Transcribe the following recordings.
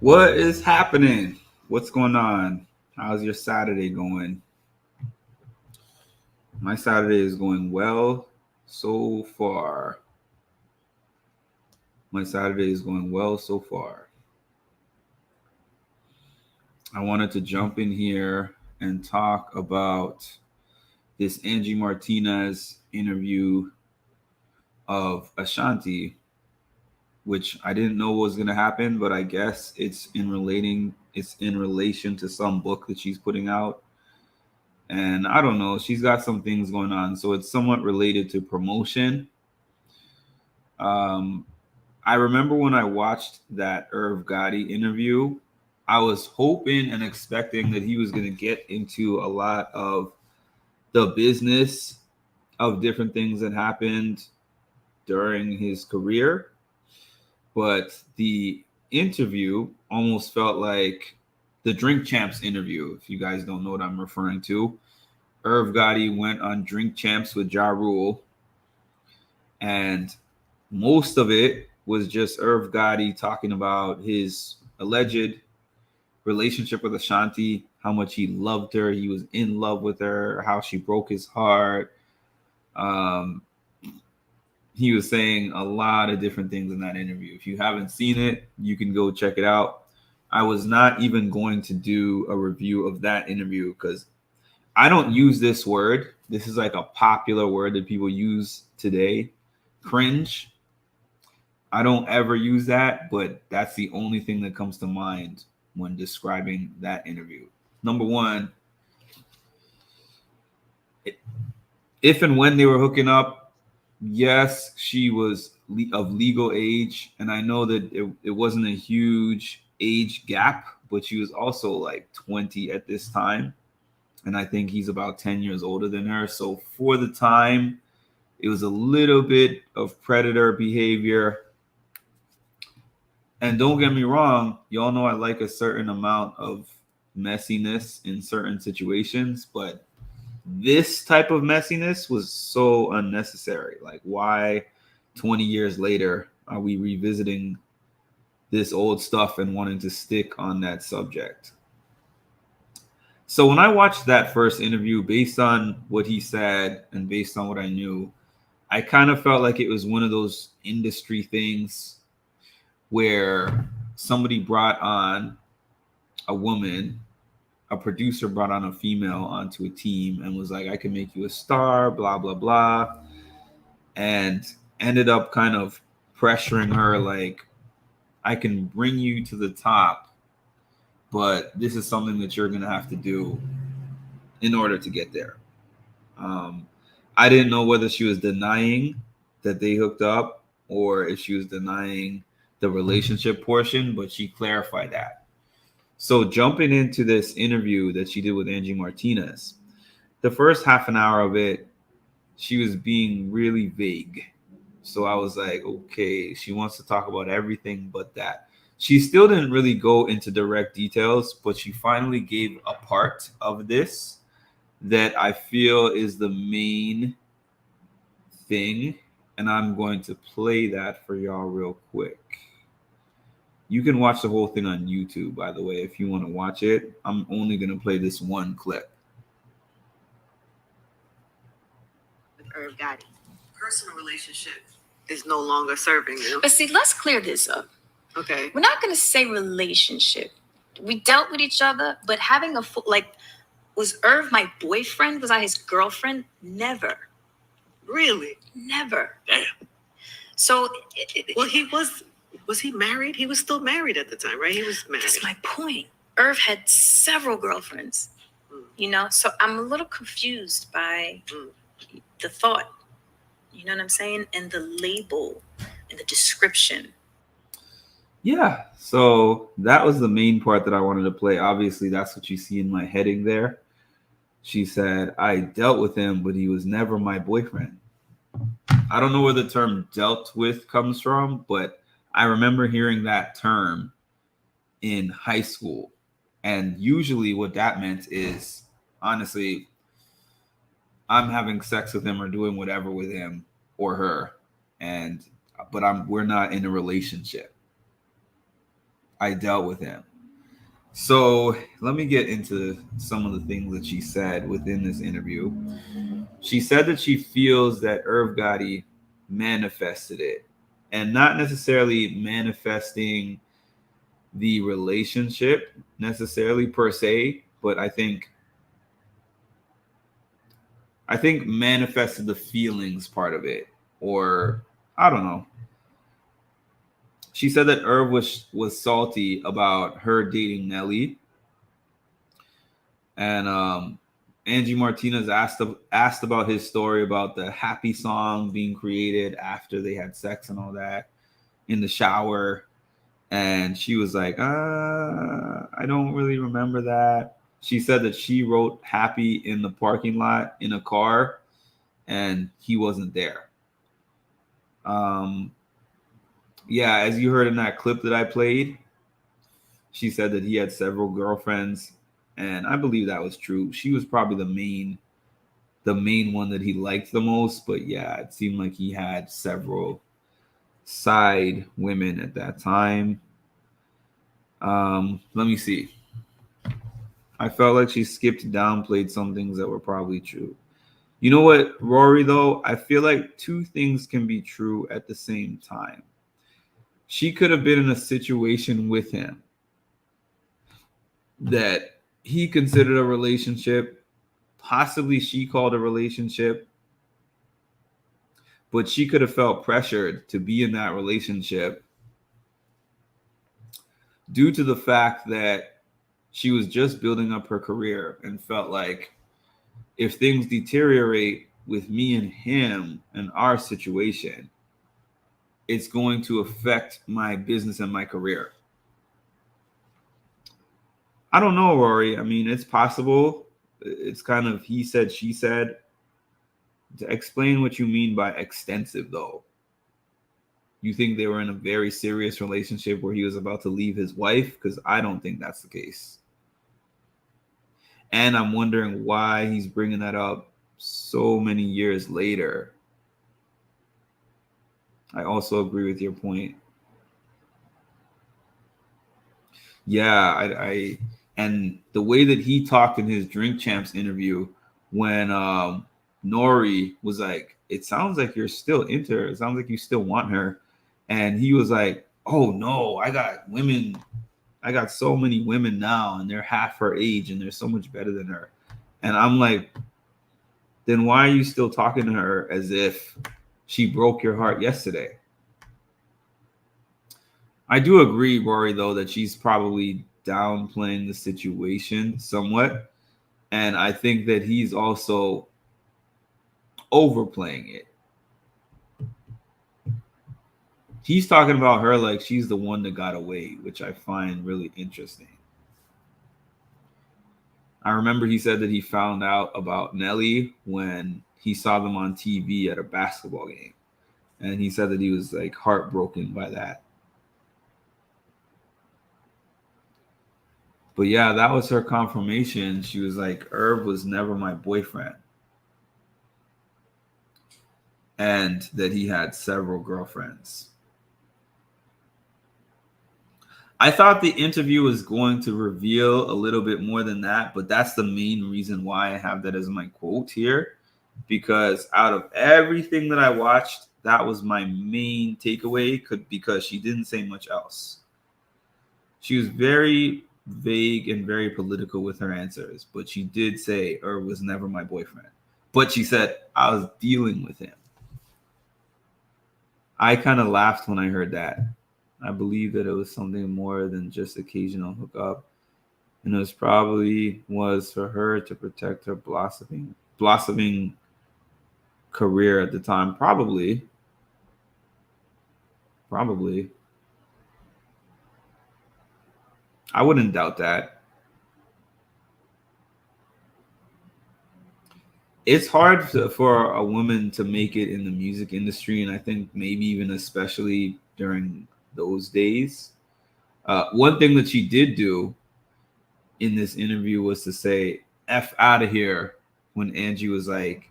What is happening? What's going on? How's your Saturday going? My Saturday is going well so far. My Saturday is going well so far. I wanted to jump in here and talk about this Angie Martinez interview of Ashanti, which I didn't know was going to happen, but I guess it's in relation to some book that she's putting out. And I don't know, she's got some things going on, so it's somewhat related to promotion. Um, I remember when I watched that Irv Gotti interview, I was hoping and expecting that he was going to get into a lot of the business of different things that happened during his career, but the interview almost felt like the Drink Champs interview. If you guys don't know what I'm referring to, Irv Gotti went on Drink Champs with Ja Rule, and most of it was just Irv Gotti talking about his alleged relationship with Ashanti, how much he loved her, he was in love with her, how she broke his heart. Um, he was saying a lot of different things in that interview. If you haven't seen it, you can go check it out. I was not even going to do a review of that interview because I don't use this word. This is like a popular word that people use today. Cringe. I don't ever use that, but that's the only thing that comes to mind when describing that interview. Number one, if and when they were hooking up, yes, she was of legal age. And I know that it wasn't a huge age gap, but she was also like 20 at this time. And I think he's about 10 years older than her. So for the time, it was a little bit of predator behavior. And don't get me wrong, y'all know I like a certain amount of messiness in certain situations, but this type of messiness was so unnecessary. Like, why 20 years later are we revisiting this old stuff and wanting to stick on that subject? So when I watched that first interview, based on what he said and based on what I knew, I kind of felt like it was one of those industry things where somebody brought on a woman, a producer brought on a female onto a team and was like, I can make you a star, blah, blah, blah. And ended up kind of pressuring her, like, I can bring you to the top, but this is something that you're going to have to do in order to get there. I didn't know whether she was denying that they hooked up or if she was denying the relationship portion, but she clarified that. So jumping into this interview that she did with Angie Martinez, the first half an hour of it, she was being really vague. So I was like, okay, she wants to talk about everything but that. She still didn't really go into direct details, but she finally gave a part of this that I feel is the main thing. And I'm going to play that for y'all real quick. You can watch the whole thing on YouTube, by the way, if you want to watch it. I'm only going to play this one clip. With Irv Gotti. Personal relationship is no longer serving you. But see, let's clear this up. Okay. We're not going to say relationship. We dealt with each other, but having a full, like, was Irv my boyfriend? Was I his girlfriend? Never. Really? Never. Damn. So, well, he was he married? He was still married at the time, right? He was married. That's my point. Irv had several girlfriends, you know? So I'm a little confused by the thought, you know what I'm saying? And the label and the description. Yeah, so that was the main part that I wanted to play. Obviously, that's what you see in my heading there. She said, I dealt with him, but he was never my boyfriend. I don't know where the term dealt with comes from, but I remember hearing that term in high school. And usually what that meant is, honestly, I'm having sex with him or doing whatever with him or her. But we're not in a relationship. I dealt with him. So let me get into some of the things that she said within this interview. She said that she feels that Irv Gotti manifested it, and not necessarily manifesting the relationship necessarily per se, but I think manifested the feelings part of it, or I don't know. She said that Irv was salty about her dating Nelly, and Angie Martinez asked about his story about the happy song being created after they had sex and all that in the shower, and she was like, I don't really remember that. She said that she wrote happy in the parking lot in a car, and he wasn't there. Um, yeah, as you heard in that clip that I played, she said that he had several girlfriends, and I believe that was true. She was probably the main one that he liked the most, but yeah, it seemed like he had several side women at that time. Let me see. I felt like she skipped downplayed some things that were probably true. You know what, Rory, though? I feel like two things can be true at the same time. She could have been in a situation with him that he considered a relationship, possibly she called a relationship, but she could have felt pressured to be in that relationship due to the fact that she was just building up her career and felt like if things deteriorate with me and him and our situation, it's going to affect my business and my career. I don't know, Rory. I mean, it's possible. It's kind of he said, she said. To explain what you mean by extensive, though. You think they were in a very serious relationship where he was about to leave his wife? Because I don't think that's the case. And I'm wondering why he's bringing that up so many years later. I also agree with your point. Yeah, I and the way that he talked in his Drink Champs interview when Nori was like, it sounds like you're still into her. It sounds like you still want her. And he was like, oh no, I got women. I got so many women now and they're half her age and they're so much better than her. And I'm like, then why are you still talking to her as if she broke your heart yesterday? I do agree, Rory, though, that she's probably downplaying the situation somewhat. And I think that he's also overplaying it. He's talking about her like she's the one that got away, which I find really interesting. I remember he said that he found out about Nelly when he saw them on TV at a basketball game. And he said that he was like heartbroken by that. But yeah, that was her confirmation. She was like, Irv was never my boyfriend. And that he had several girlfriends. I thought the interview was going to reveal a little bit more than that, but that's the main reason why I have that as my quote here. Because out of everything that I watched, that was my main takeaway because she didn't say much else. She was very vague and very political with her answers, but she did say Irv was never my boyfriend. But she said, I was dealing with him. I kind of laughed when I heard that. I believe that it was something more than just occasional hookup. And it was probably was for her to protect her blossoming career at the time. Probably. I wouldn't doubt that. It's hard for a woman to make it in the music industry, and I think maybe even especially during those days. One thing that she did do in this interview was to say F out of here when Angie was like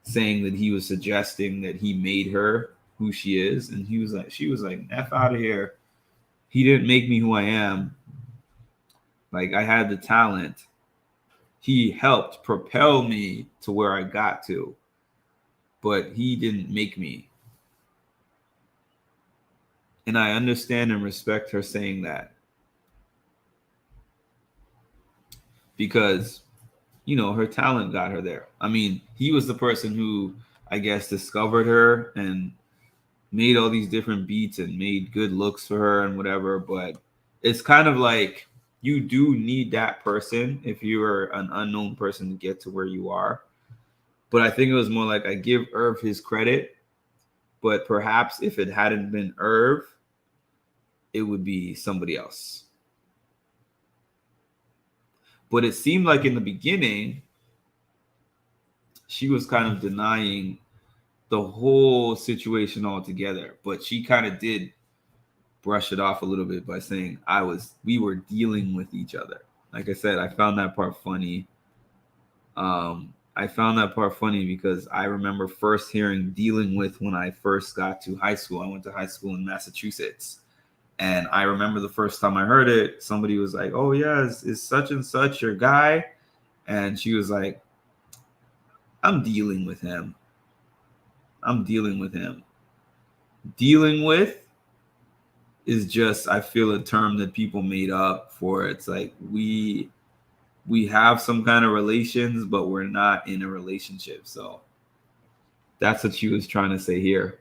saying that he was suggesting that he made her who she is, and she was like F out of here. He didn't make me who I am. Like, I had the talent. He helped propel me to where I got to, but he didn't make me. And I understand and respect her saying that, because, you know, her talent got her there. I mean, he was the person who, I guess, discovered her and made all these different beats and made good looks for her and whatever. But it's kind of like, you do need that person if you're an unknown person to get to where you are. But I think it was more like, I give Irv his credit, but perhaps if it hadn't been Irv, it would be somebody else. But it seemed like in the beginning, she was kind of denying the whole situation altogether. But she kind of did brush it off a little bit by saying we were dealing with each other. Like I said, I found that part funny. I found that part funny because I remember first hearing dealing with when I first got to high school. I went to high school in Massachusetts. And I remember the first time I heard it, somebody was like, "Oh yeah, is such and such your guy?" And she was like, "I'm dealing with him. I'm dealing with him." Dealing with is just, I feel, a term that people made up for. It's like, we have some kind of relations, but we're not in a relationship. So that's what she was trying to say here.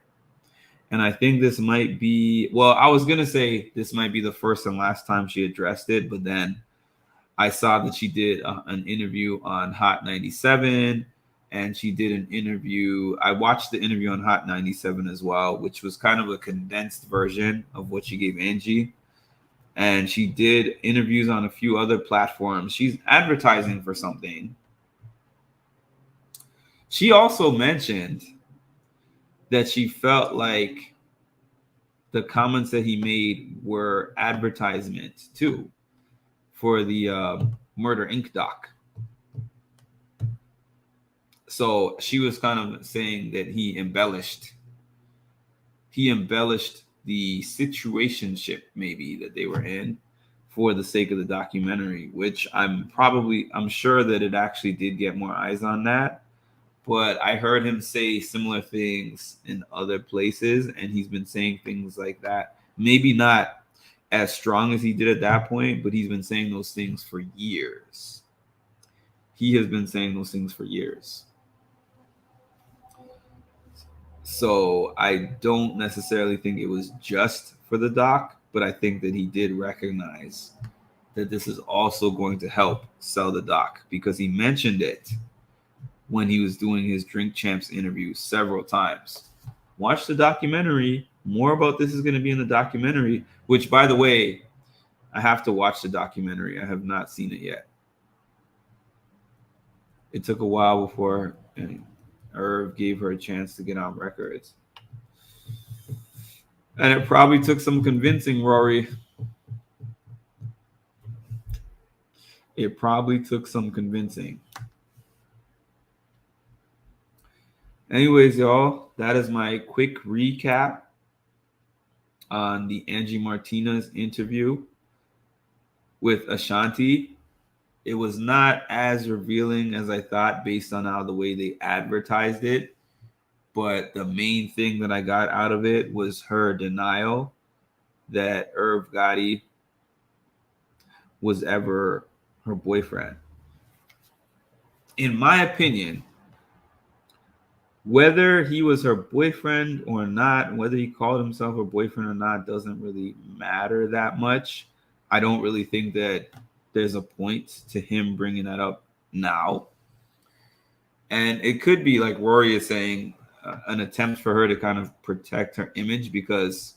And I think this might be, well, I was going to say this might be the first and last time she addressed it, but then I saw that she did an interview on Hot 97, and she did an interview. I watched the interview on Hot 97 as well, which was kind of a condensed version of what she gave Angie. And she did interviews on a few other platforms. She's advertising for something. She also mentioned that she felt like the comments that he made were advertisement too for the Murder Inc. doc. So she was kind of saying that he embellished the situationship maybe that they were in for the sake of the documentary, which I'm sure that it actually did get more eyes on that. But I heard him say similar things in other places, and he's been saying things like that. Maybe not as strong as he did at that point, but he's been saying those things for years. He has been saying those things for years. So I don't necessarily think it was just for the doc, but I think that he did recognize that this is also going to help sell the doc, because he mentioned it when he was doing his Drink Champs interview several times. Watch the documentary. More about this is going to be in the documentary, which, by the way, I have to watch the documentary. I have not seen it yet. It took a while before Irv gave her a chance to get on records. And it probably took some convincing, Rory. It probably took some convincing. Anyways, y'all, that is my quick recap on the Angie Martinez interview with Ashanti. It was not as revealing as I thought based on how the way they advertised it. But the main thing that I got out of it was her denial that Irv Gotti was ever her boyfriend. In my opinion, whether he was her boyfriend or not, whether he called himself her boyfriend or not, doesn't really matter that much. I don't really think that there's a point to him bringing that up now. And it could be, like Rory is saying, an attempt for her to kind of protect her image, because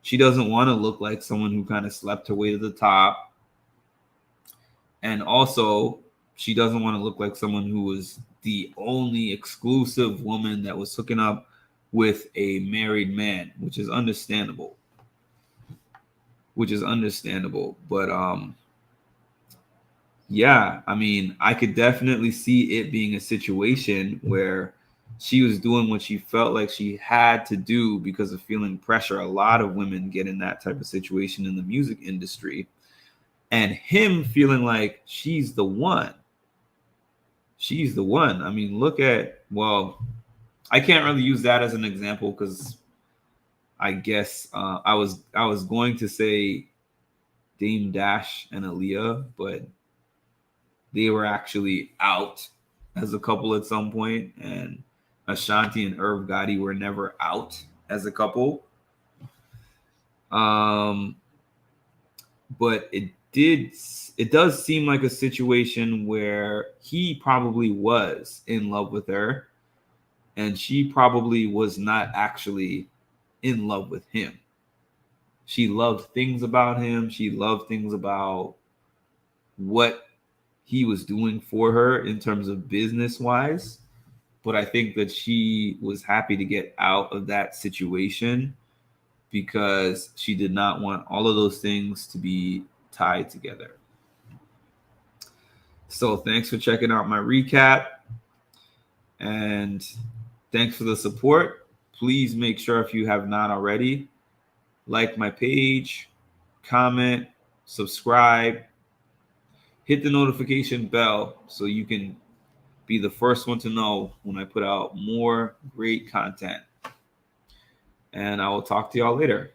she doesn't want to look like someone who kind of slept her way to the top. And also, she doesn't want to look like someone who was the only exclusive woman that was hooking up with a married man, which is understandable. But yeah, I mean, I could definitely see it being a situation where she was doing what she felt like she had to do because of feeling pressure. A lot of women get in that type of situation in the music industry. And him feeling like she's the one. She's the one. I mean, look at, well, I can't really use that as an example because I guess I was going to say Dame Dash and Aaliyah, but they were actually out as a couple at some point, and Ashanti and Irv Gotti were never out as a couple. But it does seem like a situation where he probably was in love with her, and she probably was not actually in love with him. She loved things about him. She loved things about what he was doing for her in terms of business wise. But I think that she was happy to get out of that situation because she did not want all of those things to be tied together. So thanks for checking out my recap. And thanks for the support. Please make sure, if you have not already, like my page, comment, subscribe, hit the notification bell so you can be the first one to know when I put out more great content. And I will talk to y'all later.